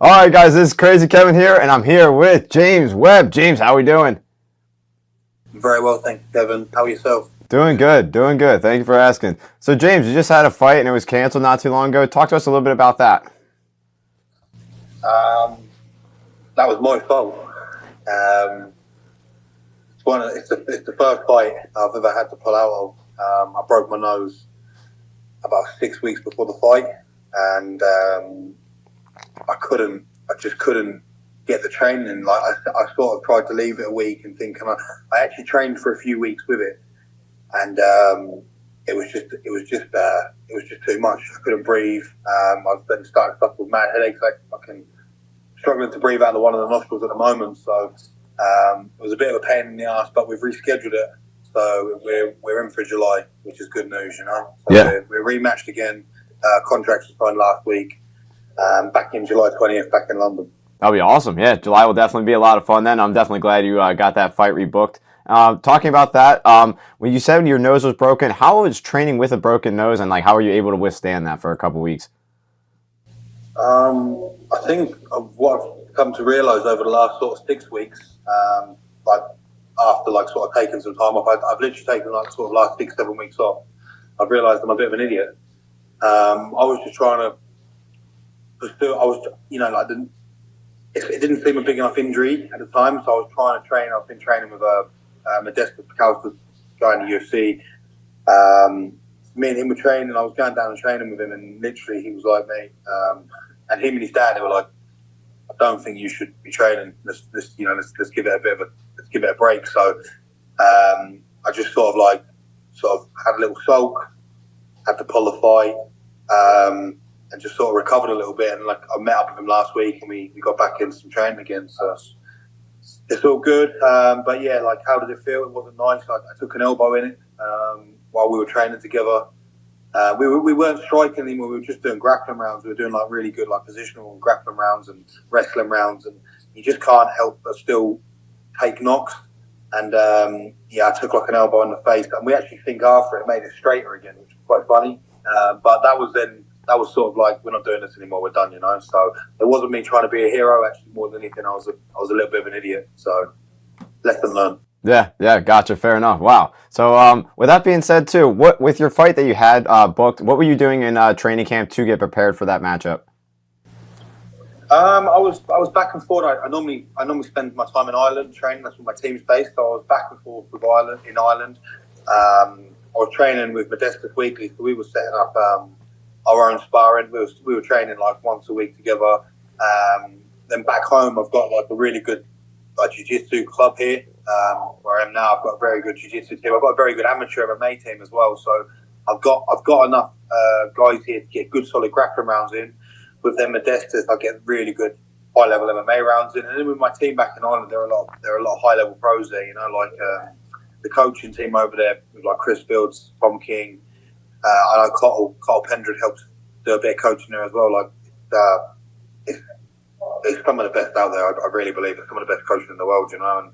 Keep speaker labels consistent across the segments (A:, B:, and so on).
A: All right, guys, this is Crazy Kevin here, and I'm here with James Webb. James, how we doing?
B: Very well, thank you, Kevin. How are yourself?
A: Doing good, doing good. Thank you for asking. So, James, you just had a fight and it was canceled not too long ago. Talk to us a little bit about that.
B: Um, that was my fault. It's the first fight I've ever had to pull out of. I broke my nose about 6 weeks before the fight, and I just couldn't get the training. Like I sort of tried to leave it a week and think, I actually trained for a few weeks with it, and it was just too much. I couldn't breathe. I was then starting to suffer with mad headaches. I can struggling to breathe out of one of the nostrils at the moment. So it was a bit of a pain in the ass, but we've rescheduled it. So we're in for July, which is good news, you know. So
A: Yeah.
B: we're rematched again. Contracts were signed last week. Back in July 20th, back in London.
A: That'll be awesome. Yeah, July will definitely be a lot of fun then. I'm definitely glad you got that fight rebooked. Talking about that, when you said your nose was broken, how was training with a broken nose, and like how were you able to withstand that for a couple weeks?
B: I think of what I've come to realise over the last sort of 6 weeks, like after like sort of taking some time off, I've literally taken like sort of last 6-7 weeks off. I've realised I'm a bit of an idiot. I was just trying to pursue. I was, you know, like it didn't seem a big enough injury at the time, so I was trying to train. I've been training with a Modestus guy in the UFC. Me and him were training. I was going down and training with him, and literally he was like, "Mate," and him and his dad, they were like, "I don't think you should be training. Let's give it a break." So I just sort of had a little sulk, had to pull the fight, and just sort of recovered a little bit. And like I met up with him last week, and we got back into some training again. So it's all good. But yeah, like how did it feel? It wasn't nice. Like I took an elbow in it while we were training together. We weren't striking anymore. We were just doing grappling rounds. We were doing like really good like positional grappling rounds and wrestling rounds, and you just can't help but still take knocks. And I took like an elbow in the face, and we actually think after it made it straighter again, which was quite funny. But that was sort of like, we're not doing this anymore. We're done, you know. So it wasn't me trying to be a hero. Actually, more than anything, I was a little bit of an idiot. So lesson learned.
A: Yeah, gotcha. Fair enough. Wow. So, with that being said, too, what with your fight that you had booked, what were you doing in training camp to get prepared for that matchup?
B: I was back and forth. I normally spend my time in Ireland training. That's where my team's based. So I was back and forth with Ireland. I was training with Modestus weekly, so we were setting up our own sparring. We were training like once a week together. Then back home, I've got like a really good jiu-jitsu club here where I am now. I've got a very good jiu-jitsu team. I've got a very good amateur MMA team as well. So I've got enough guys here to get good solid grappling rounds in. With them Modestus, I get really good high level MMA rounds in. And then with my team back in Ireland, there are a lot of high level pros there. You know, like the coaching team over there with like Chris Fields, Tom King. I know Carl Pendred helps do a bit of coaching there as well. Like it's some of the best out there. I really believe it's some of the best coaching in the world. You know, and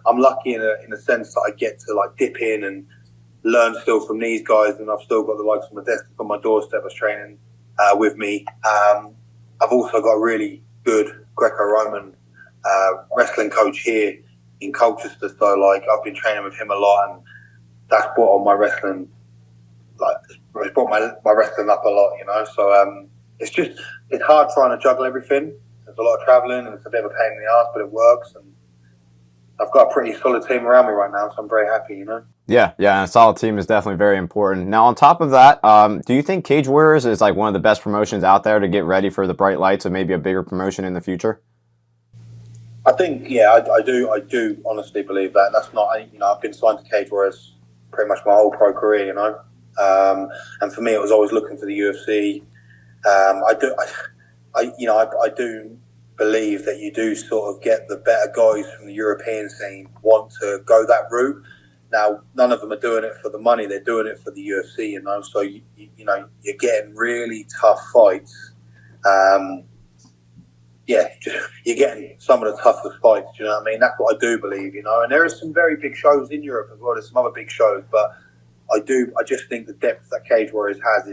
B: I'm lucky in a sense that I get to like dip in and learn still from these guys, and I've still got the likes of Modestus on my doorstep as training with me. I've also got a really good Greco-Roman wrestling coach here in Colchester. So like I've been training with him a lot, and that's brought on my wrestling. Like it's brought my wrestling up a lot, you know. So it's hard trying to juggle everything. There's a lot of travelling, and it's a bit of a pain in the ass, but it works. And I've got a pretty solid team around me right now, so I'm very happy, you know.
A: Yeah, and a solid team is definitely very important. Now, on top of that, do you think Cage Warriors is like one of the best promotions out there to get ready for the bright lights of maybe a bigger promotion in the future?
B: I think, yeah, I do honestly believe that. That's not, you know, I've been signed to Cage Warriors pretty much my whole pro career, you know. And for me, it was always looking for the UFC. I do believe that you do sort of get the better guys from the European scene want to go that route. Now, none of them are doing it for the money; they're doing it for the UFC. You know, so you know you're getting really tough fights. You're getting some of the toughest fights. Do you know what I mean? That's what I do believe. You know, and there are some very big shows in Europe as well. There's some other big shows, but I just think the depth that Cage Warriors has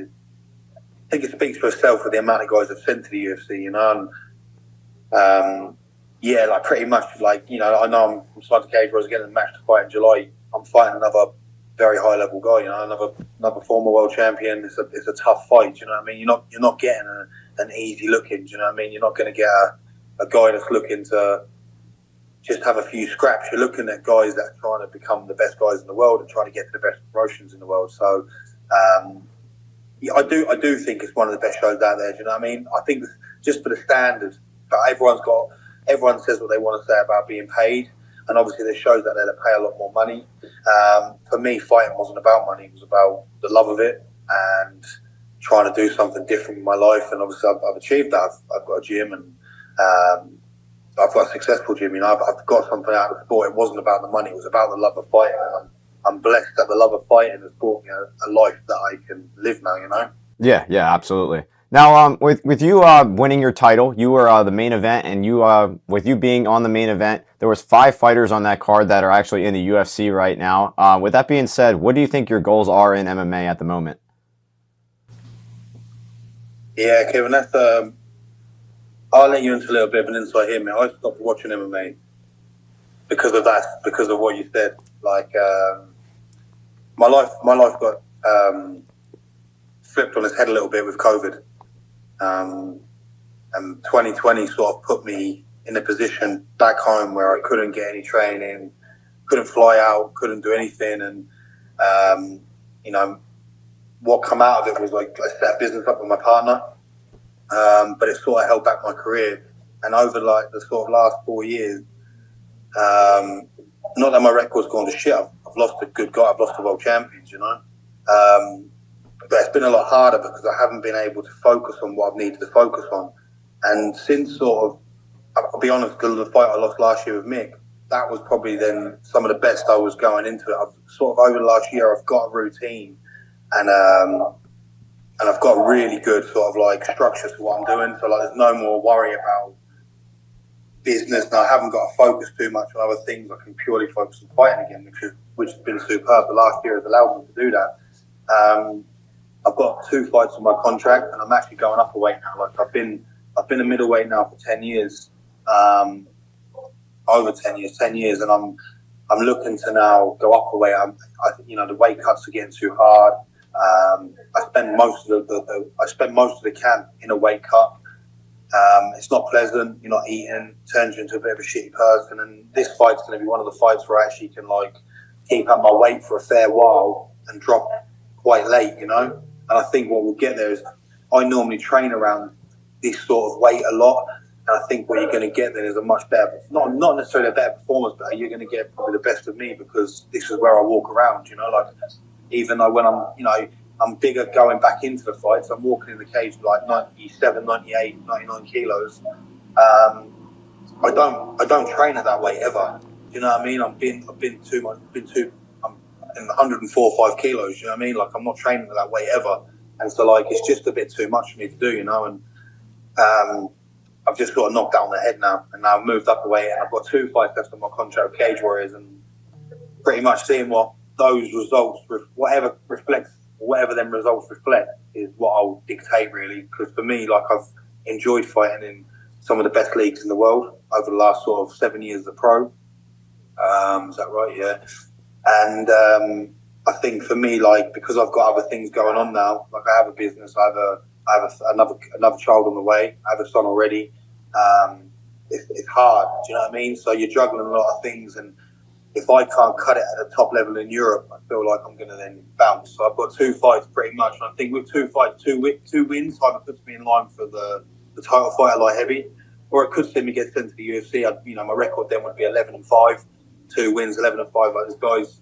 B: think it speaks for itself with the amount of guys I've sent to the UFC, you know. And, yeah, like pretty much, like, you know, I know I'm signed to cage where I was getting a match to fight in July. I'm fighting another very high level guy, you know, another former world champion. It's a tough fight, do you know what I mean? You're not getting an easy looking, do you know what I mean? You're not going to get a guy that's looking to just have a few scraps. You're looking at guys that are trying to become the best guys in the world and trying to get to the best promotions in the world. So, yeah, I do think it's one of the best shows out there. Do you know what I mean? I think just for the standard, but everyone says what they want to say about being paid, and obviously there's shows out there that pay a lot more money. For me, fighting wasn't about money; it was about the love of it and trying to do something different in my life. And obviously, I've achieved that. I've got a gym and I've got a successful gym. You know, I've got something out of the sport. It wasn't about the money; it was about the love of fighting. And I'm blessed that the love of fighting has brought me a life that I can live now. You know.
A: Yeah, yeah, absolutely. Now, with you winning your title, you were the main event, and you with you being on the main event, there was 5 fighters on that card that are actually in the UFC right now. With that being said, what do you think your goals are in MMA at the moment?
B: Yeah, Kevin, that's I'll let you into a little bit of an insight here, man. I stopped watching MMA because of that, because of what you said. Like, my life got flipped on its head a little bit with COVID. And 2020 sort of put me in a position back home where I couldn't get any training, couldn't fly out, couldn't do anything. And, you know, what come out of it was like I set a business up with my partner. But it sort of held back my career. And over like the sort of last 4 years, not that my record's gone to shit. I've lost a good guy. I've lost the world champions, you know. But it's been a lot harder because I haven't been able to focus on what I've needed to focus on. And since sort of, I'll be honest, the fight I lost last year with Mick, that was probably then some of the best I was going into it. I've sort of over the last year, I've got a routine and I've got a really good sort of like structure to what I'm doing. So like, there's no more worry about business. And I haven't got to focus too much on other things. I can purely focus on fighting again, which has been superb. The last year has allowed me to do that. I've got 2 fights on my contract, and I'm actually going up a weight now. Like I've been a middleweight now for 10 years, over 10 years, and I'm looking to now go up a weight. You know, the weight cuts are getting too hard. I spend most of the camp in a weight cut. It's not pleasant. You're not eating. Turns you into a bit of a shitty person. And this fight's going to be one of the fights where I actually can like keep up my weight for a fair while and drop quite late, you know. And I think what we'll get there is I normally train around this sort of weight a lot. And I think what you're going to get then is a much better, not necessarily a better performance, but you're going to get probably the best of me because this is where I walk around, you know, like even though when I'm bigger going back into the fights, I'm walking in the cage like 97, 98, 99 kilos. I don't train at that weight ever. Do you know what I mean? I've been too much, I'm in 104, 5 kilos. You know what I mean? Like I'm not training at that weight ever. And so like, it's just a bit too much for me to do, you know? And, I've just got a knock down the head now, and now I've moved up a weight, and I've got 2 fights left on my contract with Cage Warriors, and pretty much seeing what those results, whatever them results reflect, is what I'll dictate really. Because for me, like I've enjoyed fighting in some of the best leagues in the world over the last sort of 7 years as a pro. Is that right? Yeah. And I think for me, like because I've got other things going on now, like I have a business, I have another child on the way, I have a son already. It's hard, do you know what I mean? So you're juggling a lot of things, and if I can't cut it at the top level in Europe, I feel like I'm going to then bounce. So I've got 2 fights pretty much, and I think with 2 fights, 2 wins, either puts me in line for the title fight at light heavy, or it could see me get sent to the UFC. My record then would be 11-5, 2 wins, 11-5. Like this guys,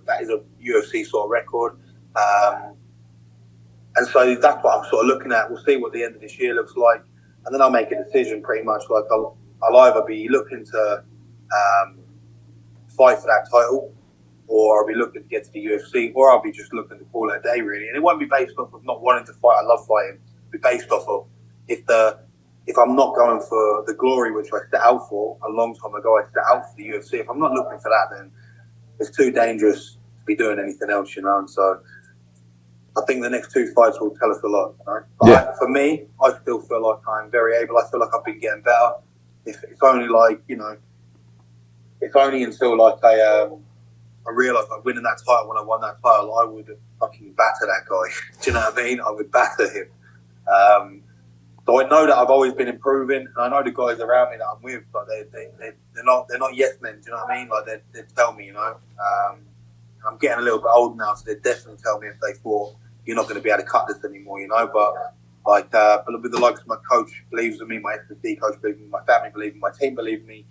B: that is a UFC sort of record. And so that's what I'm sort of looking at. We'll see what the end of this year looks like, and then I'll make a decision pretty much. Like I'll either be looking to fight for that title, or I'll be looking to get to the UFC, or I'll be just looking to call it a day really. And it won't be based off of not wanting to fight. I love fighting. It'll be based off of if I'm not going for the glory which I set out for a long time ago, I set out for the UFC. If I'm not looking for that, then it's too dangerous to be doing anything else, you know. And so I think the next 2 fights will tell us a lot. Right?
A: Yeah.
B: For me, I still feel like I'm very able. I feel like I've been getting better. It's only like, it's only until like I realised like winning that title, when I won that title, I would fucking batter that guy. Do you know what I mean? I would batter him. So I know that I've always been improving, and I know the guys around me that I'm with, like they're not yes men. Do you know what I mean? Like they tell me, I'm getting a little bit old now, so they definitely tell me if they thought you're not going to be able to cut this anymore, But like, but with the likes of my coach believes in me, my SSD coach believes in me, my family believes in me, my team believes in me.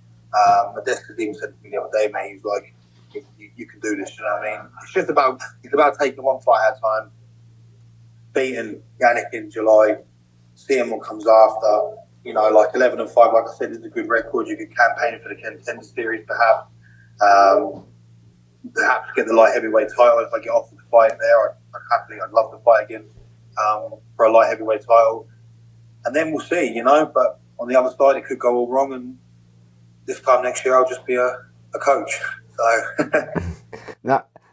B: Modestus even said to me the other day, mate, he was like, you can do this, you know what I mean? It's about taking one fight at a time, beating Yannick in July, seeing what comes after. Like 11-5, like I said, is a good record. You could campaign for the Contender Series, perhaps. Perhaps get the light heavyweight title if I get offered the fight there. I'd love to fight again for a light heavyweight title, and then we'll see, But on the other side, it could go all wrong, and this time next year I'll just be a coach. So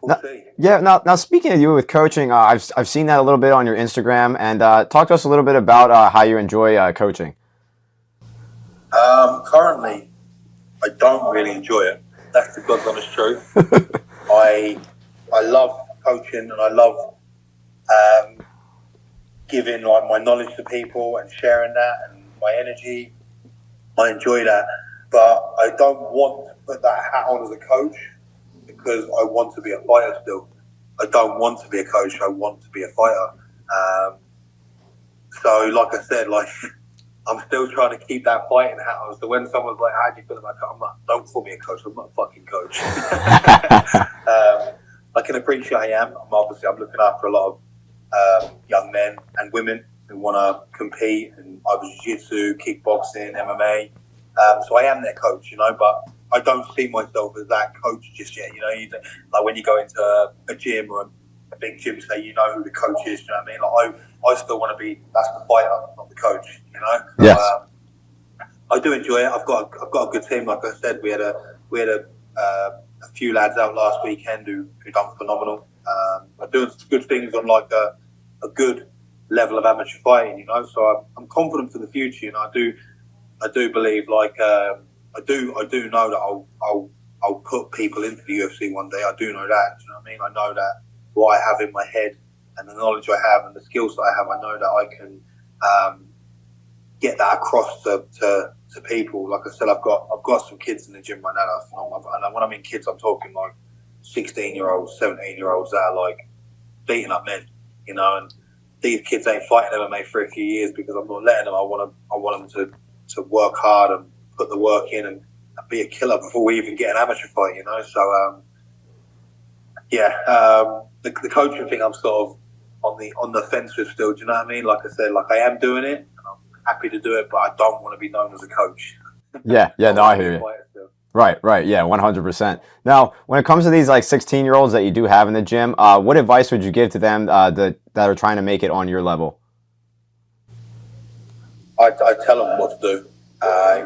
B: we'll see.
A: Yeah. Now, speaking of you with coaching, I've seen that a little bit on your Instagram, and talk to us a little bit about how you enjoy coaching.
B: Currently, I don't really enjoy it. That's the God's honest truth. I love coaching, and I love giving like my knowledge to people and sharing that and my energy. I enjoy that, but I don't want to put that hat on as a coach because I want to be a fighter still. I don't want to be a coach. I want to be a fighter. So, like I said, I'm still trying to keep that fighting hat on. So when someone's like, "How do you feel about coach?" I'm like, "Don't call me a coach. I'm not a fucking coach." I can appreciate I am. I'm looking after a lot of young men and women who want to compete in either jiu-jitsu, kickboxing, MMA. So I am their coach, but I don't see myself as that coach just yet. Like when you go into a gym or a big gym, say you know who the coach is. You know what I mean? Like I still want to be that's the fighter, not the coach.
A: Yes.
B: I do enjoy it. I've got a good team. Like I said, we had a few lads out last weekend who done phenomenal. Are doing good things on like a good level of amateur fighting. So I'm confident for the future. I do believe I do know that I'll put people into the UFC one day. I do know that. Do you know what I mean? I know that what I have in my head and the knowledge I have and the skills that I have, I know that I can get that across to people. Like I said, I've got some kids in the gym right now that are phenomenal. And when I mean kids, I'm talking like 16-year-olds, 17-year-olds that are like beating up men, and these kids ain't fighting MMA for a few years because I'm not letting them. I want them to work hard and put the work in and be a killer before we even get an amateur fight, So, the coaching thing, I'm sort of on the fence with still. Do you know what I mean? Like I said, I am doing it, and I'm happy to do it, but I don't want to be known as a coach.
A: Yeah, no, I hear you. Right, yeah, 100%. Now, when it comes to these 16-year-olds that you do have in the gym, what advice would you give to them that are trying to make it on your level?
B: I tell them what to do. I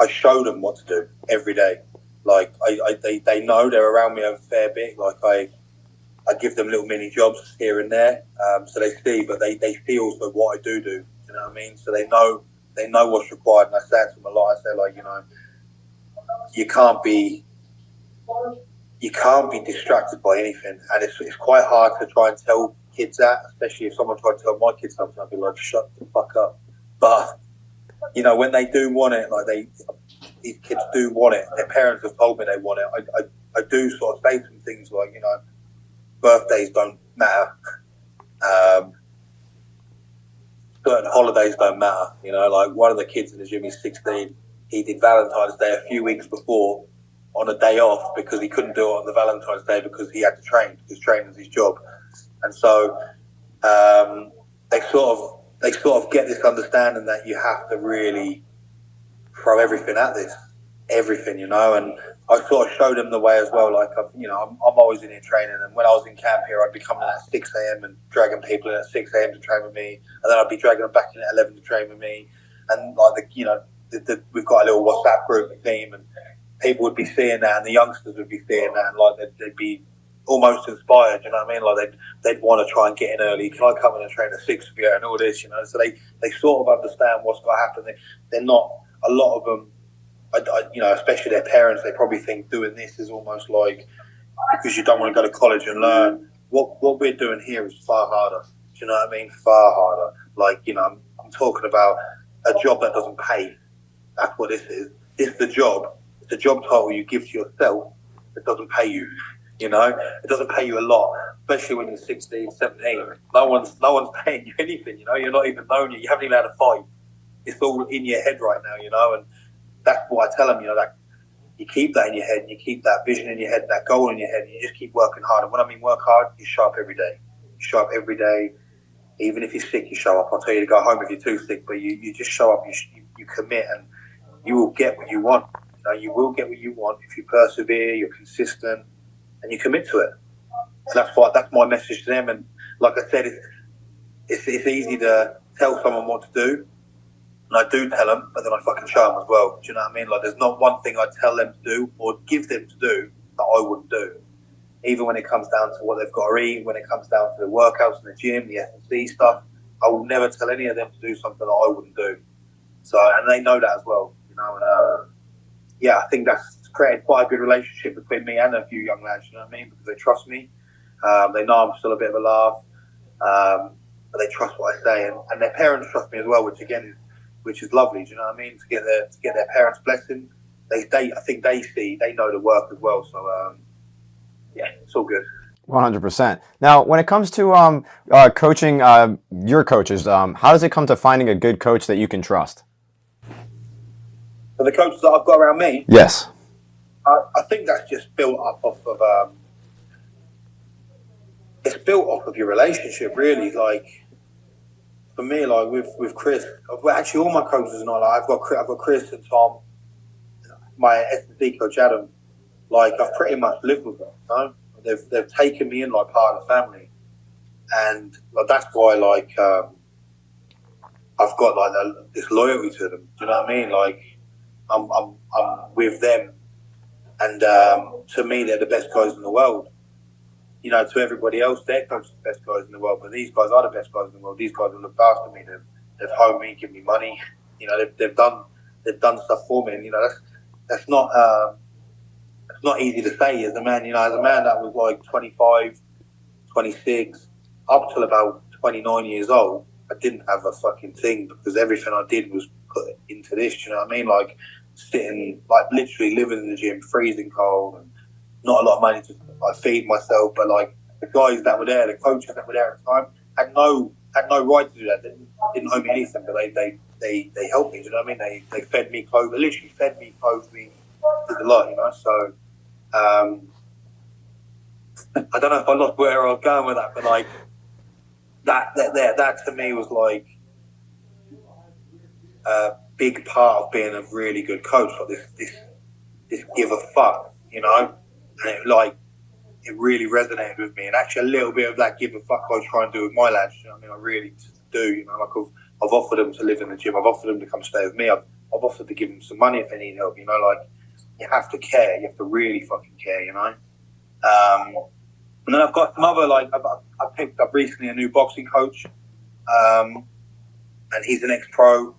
B: show them what to do every day. They know they're around me a fair bit. I give them little mini jobs here and there, so they see, but they see also what I do. You know what I mean? So they know what's required, and I say it to them a lot. I say you can't be distracted by anything, and it's quite hard to try and tell kids that, especially if someone tried to tell my kids something, I'd be like, shut the fuck up. But when they do want it, these kids do want it. Their parents have told me they want it. I do sort of say some things like, birthdays don't matter. Certain holidays don't matter. One of the kids in the gym, he's 16. He did Valentine's Day a few weeks before on a day off because he couldn't do it on the Valentine's Day because he had to train because training's his job. And so they sort of get this understanding that you have to really throw everything at this, everything, and I sort of show them the way as well. I'm always in here training, and when I was in camp here, I'd be coming in at 6 a.m. and dragging people in at 6 a.m. to train with me, and then I'd be dragging them back in at 11 to train with me, and we've got a little WhatsApp group team, and people would be seeing that, and the youngsters would be seeing that, and they'd be almost inspired. You know what I mean? Like they'd want to try and get in early. Can I come in and train at 6 for you and all this? You know, so they sort of understand what's going to happen. They're not, a lot of them. You know, especially their parents, they probably think doing this is almost like because you don't want to go to college and learn. What we're doing here is far harder. Do you know what I mean? Far harder. Like, you know, I'm talking about a job that doesn't pay. That's what this is. It's the job. It's a job title you give to yourself that doesn't pay you. You know, it doesn't pay you a lot, especially when you're 16, 17. No one's paying you anything. You know, you're not even known yet. You haven't even had a fight. It's all in your head right now. You know, and that's what I tell them. You know, that you keep that in your head, and you keep that vision in your head, that goal in your head, and you just keep working hard. And when I mean work hard, you show up every day. You show up every day. Even if you're sick, you show up. I'll tell you to go home if you're too sick, but you just show up. You commit, and you will get what you want. You know, you will get what you want if you persevere, you're consistent, and you commit to it. And that's my message to them. And like I said, it's easy to tell someone what to do, and I do tell them, but then I fucking show them as well. Do you know what I mean? Like, there's not one thing I tell them to do or give them to do that I wouldn't do. Even when it comes down to what they've got to eat, when it comes down to the workouts in the gym, the S&C stuff, I will never tell any of them to do something that I wouldn't do. So, and they know that as well, you know. And yeah, I think that's created quite a good relationship between me and a few young lads. You know what I mean? Because they trust me. They know I'm still a bit of a laugh, but they trust what I say, and their parents trust me as well, which is lovely. Do you know what I mean? To get their parents' blessing, I think they know the work as well. So yeah, it's all good.
A: 100%. Now, when it comes to coaching your coaches, how does it come to finding a good coach that you can trust?
B: For the coaches that I've got around me,
A: Yes.
B: I think that's just built up off of it's built off of your relationship, really. Like for me, like with Chris, actually all my coaches are not like I've got Chris and Tom, my S&D coach Adam. Like I've pretty much lived with them. You know? They've taken me in like part of the family, and like, that's why like I've got like this loyalty to them. Do you know what I mean? Like I'm with them, and to me they're the best guys in the world. You know, to everybody else, they're the best guys in the world, but these guys are the best guys in the world. These guys have looked after me. They've homed me, given me money. You know, they've done stuff for me, and you know that's not easy to say as a man. You know, as a man that was like 25, 26, up till about 29 years old, I didn't have a fucking thing because everything I did was put into this. You know what I mean? Like sitting, like literally living in the gym, freezing cold, and not a lot of money to like feed myself. But like the guys that were there, the coaches that were there at the time, had no right to do that. They didn't owe me anything, but they helped me. Do you know what I mean? They fed me, clothed, literally fed me, clothed me, did a lot. You know, so. I don't know if I lost where I was going with that, but like that to me was like a big part of being a really good coach. Like this give a fuck, you know, and it really resonated with me. And actually, a little bit of that give a fuck I try and do with my lads. You know what I mean? I really do. You know, like I've offered them to live in the gym. I've offered them to come stay with me. I've offered to give them some money if they need help. You know, like. You have to care. You have to really fucking care, you know. And then I've got some other I picked up recently a new boxing coach, and he's an ex-pro.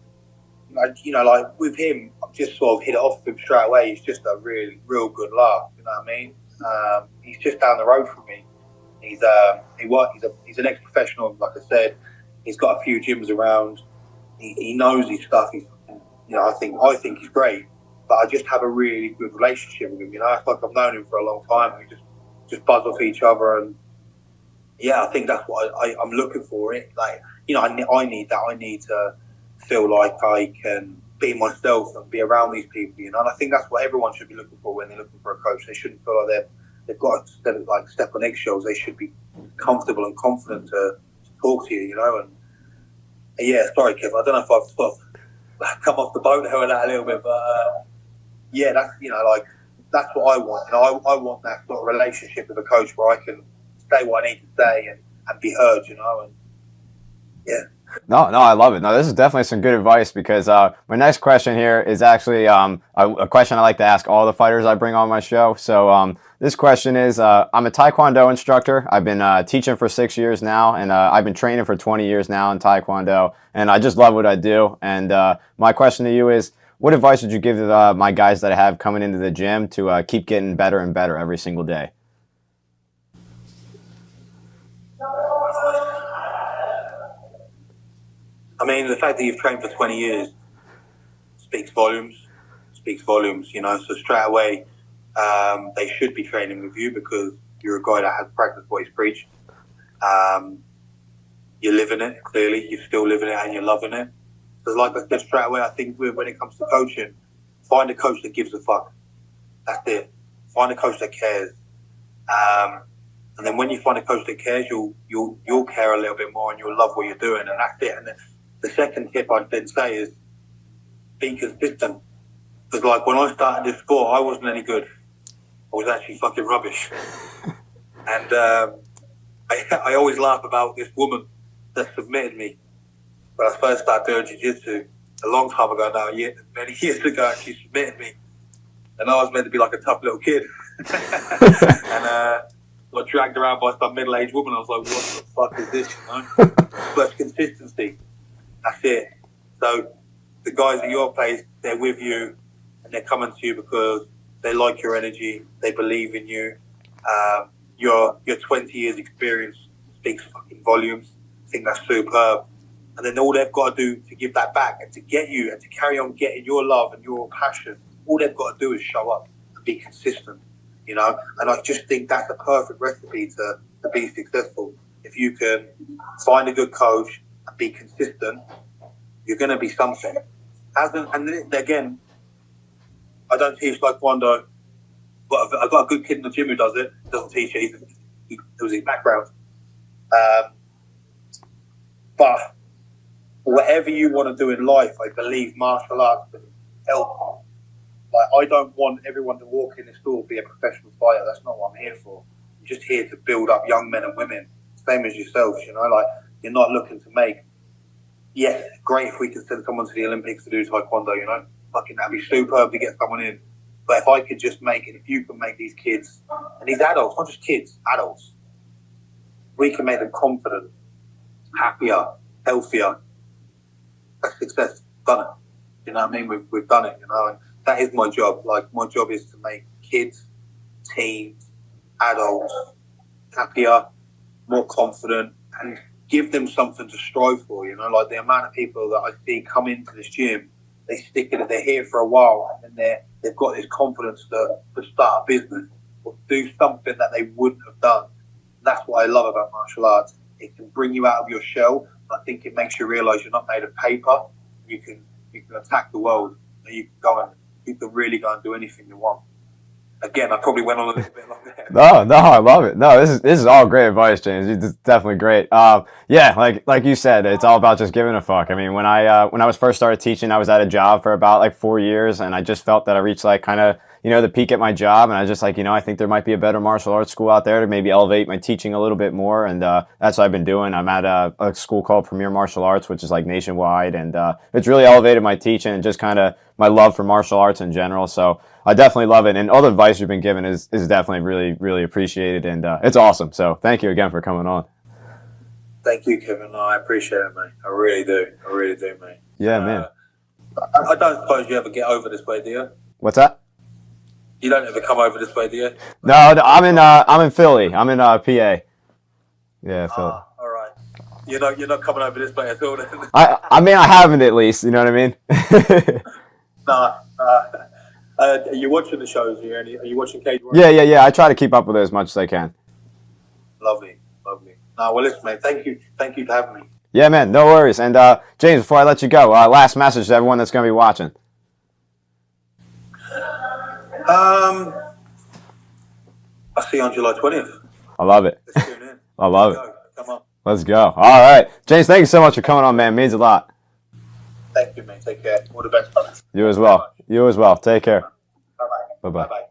B: You know, like with him, I've just sort of hit it off with him straight away. He's just a real good laugh. You know what I mean? He's just down the road from me. He's an ex-professional, like I said. He's got a few gyms around. He knows his stuff. He's, you know, I think he's great. But I just have a really good relationship with him. You know, it's like I've known him for a long time. We just buzz off each other, and yeah, I think that's what I'm looking for. It like, you know, I need that. I need to feel like I can be myself and be around these people. You know, and I think that's what everyone should be looking for when they're looking for a coach. They shouldn't feel like they've got to step on eggshells. They should be comfortable and confident to talk to you. You know, and yeah, sorry, Kev. I don't know if I've sort of come off the boat there with that a little bit, but. Yeah, that's, you know, like, that's what I want. You know, I want that sort of relationship with a coach where I can say what I need to say and be heard, you know, and yeah.
A: No, I love it. No, this is definitely some good advice because my next question here is actually a question I like to ask all the fighters I bring on my show. So this question is, I'm a Taekwondo instructor. I've been teaching for 6 years now, and I've been training for 20 years now in Taekwondo, and I just love what I do. And my question to you is, what advice would you give to my guys that I have coming into the gym to keep getting better and better every single day?
B: I mean, the fact that you've trained for 20 years speaks volumes. Speaks volumes, you know. So straight away, they should be training with you because you're a guy that has practiced what he's preached. You're living it, clearly. You're still living it and you're loving it. Because like I said straight away, I think when it comes to coaching, find a coach that gives a fuck. That's it. Find a coach that cares. And then when you find a coach that cares, you'll care a little bit more and you'll love what you're doing. And that's it. And then the second tip I'd then say is be consistent. Because like when I started this sport, I wasn't any good. I was actually fucking rubbish. And I always laugh about this woman that submitted me when I first started doing jiu-jitsu a long time ago now, many years ago, and she submitted me. And I was meant to be like a tough little kid. And I got dragged around by some middle-aged woman. I was like, what the fuck is this, you know? But it's consistency. That's it. So the guys at your place, they're with you and they're coming to you because they like your energy, they believe in you. Your 20 years experience speaks fucking volumes. I think that's superb. And then all they've got to do to give that back and to get you and to carry on getting your love and your passion, all they've got to do is show up and be consistent, you know? And I just think that's a perfect recipe to be successful. If you can find a good coach and be consistent, you're going to be something. And then again, I don't teach Taekwondo, but I've got a good kid in the gym who does it. Doesn't teach it. It was his background. But whatever you want to do in life, I believe martial arts can help. Like, I don't want everyone to walk in this door and be a professional fighter. That's not what I'm here for. I'm just here to build up young men and women, same as yourselves, you know? Like, you're not looking to make... Yes, great if we can send someone to the Olympics to do Taekwondo, you know? Fucking that'd be superb to get someone in. But if I could just make it, if you can make these kids, and these adults, not just kids, adults, we can make them confident, happier, healthier. That's success. Done it. You know what I mean? We've done it, you know? And that is my job. Like, my job is to make kids, teens, adults happier, more confident, and give them something to strive for, you know? Like, the amount of people that I see come into this gym, they stick in it, they're here for a while, and then they've got this confidence to start a business or do something that they wouldn't have done. That's what I love about martial arts. It can bring you out of your shell. I think it makes you realise you're not made of paper. You can attack the world. You can really go and do anything you want. Again, I probably went on a little bit long there.
A: No, I love it. No, this is all great advice, James. It's definitely great. Yeah, like you said, it's all about just giving a fuck. I mean, when I was first started teaching, I was at a job for about like 4 years, and I just felt that I reached like kind of, you know, the peak at my job, and I was just like, you know, I think there might be a better martial arts school out there to maybe elevate my teaching a little bit more, and that's what I've been doing. I'm at a school called Premier Martial Arts, which is like nationwide, and it's really elevated my teaching and just kind of my love for martial arts in general. So I definitely love it, and all the advice you've been given is definitely really, really appreciated, and it's awesome. So thank you again for coming on.
B: Thank you, Kevin. No, I appreciate it, mate. I really do, mate.
A: Yeah, man.
B: I don't suppose you ever get over this way, do you?
A: What's that?
B: You don't ever come over this way, do you?
A: No, I'm in Philly. I'm in PA. Yeah, Philly.
B: All right. You're not coming over this way at all, then?
A: I mean, I haven't at least. You know what I mean?
B: No. Are you watching the shows here? Are you watching Cage Warriors?
A: Yeah. I try to keep up with it as much as I can.
B: Lovely. No, well, listen, mate. Thank you for having me.
A: Yeah, man. No worries. And James, before I let you go, last message to everyone that's going to be watching.
B: I'll see you on July 20th.
A: I love it.
B: Let's tune in.
A: I love it.
B: Come on.
A: Let's go. All right. James, thank you so much for coming on, man. It means a lot.
B: Thank you, mate. Take care. All the best, brother.
A: You as well. Take care.
B: Bye-bye.
A: Bye-bye.
B: Bye-bye.